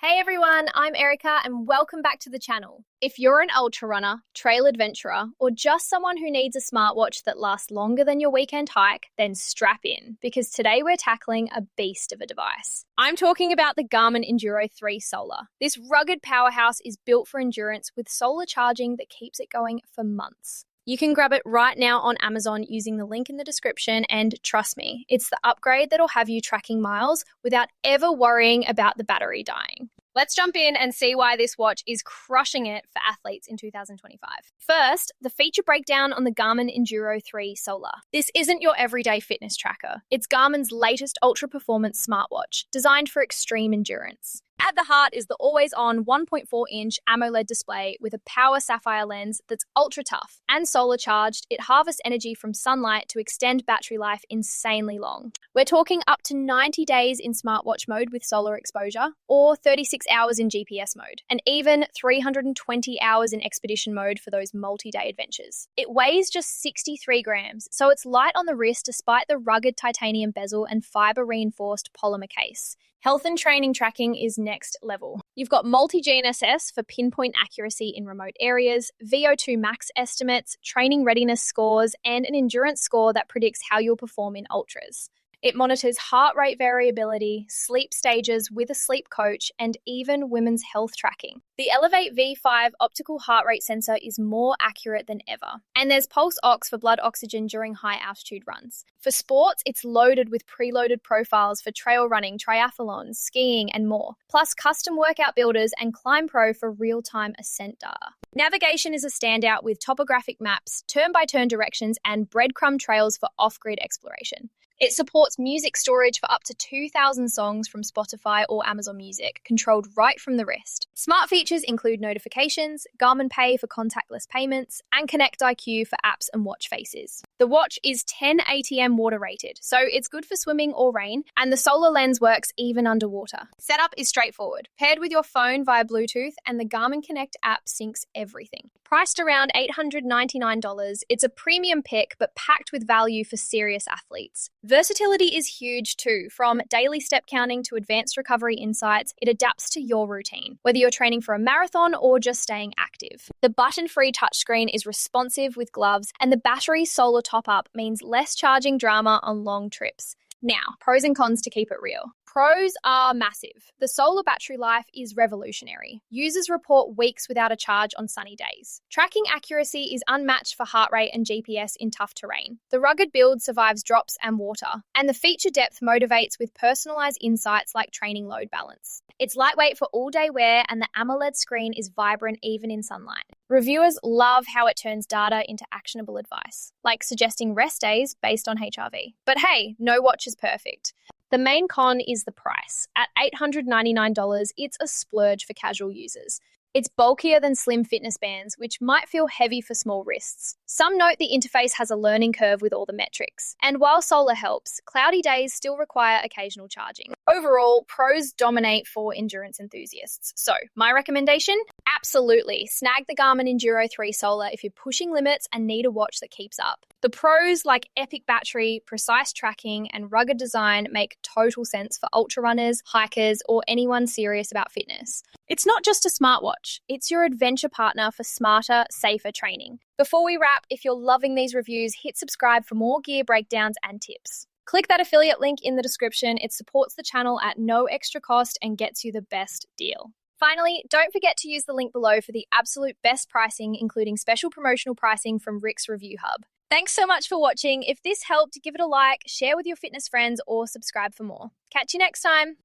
Hey everyone, I'm Erica and welcome back to the channel. If you're an ultra runner, trail adventurer, or just someone who needs a smartwatch that lasts longer than your weekend hike, then strap in, because today we're tackling a beast of a device. I'm talking about the Garmin Enduro 3 Solar. This rugged powerhouse is built for endurance with solar charging that keeps it going for months. You can grab it right now on Amazon using the link in the description, and trust me, it's the upgrade that'll have you tracking miles without ever worrying about the battery dying. Let's jump in and see why this watch is crushing it for athletes in 2025. First, the feature breakdown on the Garmin Enduro 3 Solar. This isn't your everyday fitness tracker. It's Garmin's latest ultra-performance smartwatch, designed for extreme endurance. At the heart is the always-on 1.4-inch AMOLED display with a power sapphire lens that's ultra-tough and solar-charged. It harvests energy from sunlight to extend battery life insanely long. We're talking up to 90 days in smartwatch mode with solar exposure, or 36 hours in GPS mode, and even 320 hours in expedition mode for those multi-day adventures. It weighs just 63 grams, so it's light on the wrist despite the rugged titanium bezel and fiber-reinforced polymer case. Health and training tracking is next level. You've got multi-GNSS for pinpoint accuracy in remote areas, VO2 max estimates, training readiness scores, and an endurance score that predicts how you'll perform in ultras. It monitors heart rate variability, sleep stages with a sleep coach, and even women's health tracking. The Elevate V5 optical heart rate sensor is more accurate than ever. And there's pulse ox for blood oxygen during high altitude runs. For sports, it's loaded with preloaded profiles for trail running, triathlons, skiing, and more. Plus custom workout builders and Climb Pro for real-time ascent data. Navigation is a standout with topographic maps, turn-by-turn directions, and breadcrumb trails for off-grid exploration. It supports music storage for up to 2,000 songs from Spotify or Amazon Music, controlled right from the wrist. Smart features include notifications, Garmin Pay for contactless payments, and Connect IQ for apps and watch faces. The watch is 10 ATM water rated, so it's good for swimming or rain, and the solar lens works even underwater. Setup is straightforward. Paired with your phone via Bluetooth, and the Garmin Connect app syncs everything. Priced around $899, it's a premium pick but packed with value for serious athletes. Versatility is huge too. From daily step counting to advanced recovery insights, it adapts to your routine, whether you're training for a marathon or just staying active. The button-free touchscreen is responsive with gloves, and the battery solar top-up means less charging drama on long trips. Now, pros and cons to keep it real. Pros are massive. The solar battery life is revolutionary. Users report weeks without a charge on sunny days. Tracking accuracy is unmatched for heart rate and GPS in tough terrain. The rugged build survives drops and water. And the feature depth motivates with personalized insights like training load balance. It's lightweight for all-day wear, and the AMOLED screen is vibrant even in sunlight. Reviewers love how it turns data into actionable advice, like suggesting rest days based on HRV. But hey, no watch is perfect. The main con is the price. At $899, it's a splurge for casual users. It's bulkier than slim fitness bands, which might feel heavy for small wrists. Some note the interface has a learning curve with all the metrics. And while solar helps, cloudy days still require occasional charging. Overall, pros dominate for endurance enthusiasts. So, my recommendation? Absolutely. Snag the Garmin Enduro 3 Solar if you're pushing limits and need a watch that keeps up. The pros like epic battery, precise tracking, and rugged design make total sense for ultra runners, hikers, or anyone serious about fitness. It's not just a smartwatch, it's your adventure partner for smarter, safer training. Before we wrap, if you're loving these reviews, hit subscribe for more gear breakdowns and tips. Click that affiliate link in the description. It supports the channel at no extra cost and gets you the best deal. Finally, don't forget to use the link below for the absolute best pricing, including special promotional pricing from Rick's Review Hub. Thanks so much for watching. If this helped, give it a like, share with your fitness friends, or subscribe for more. Catch you next time.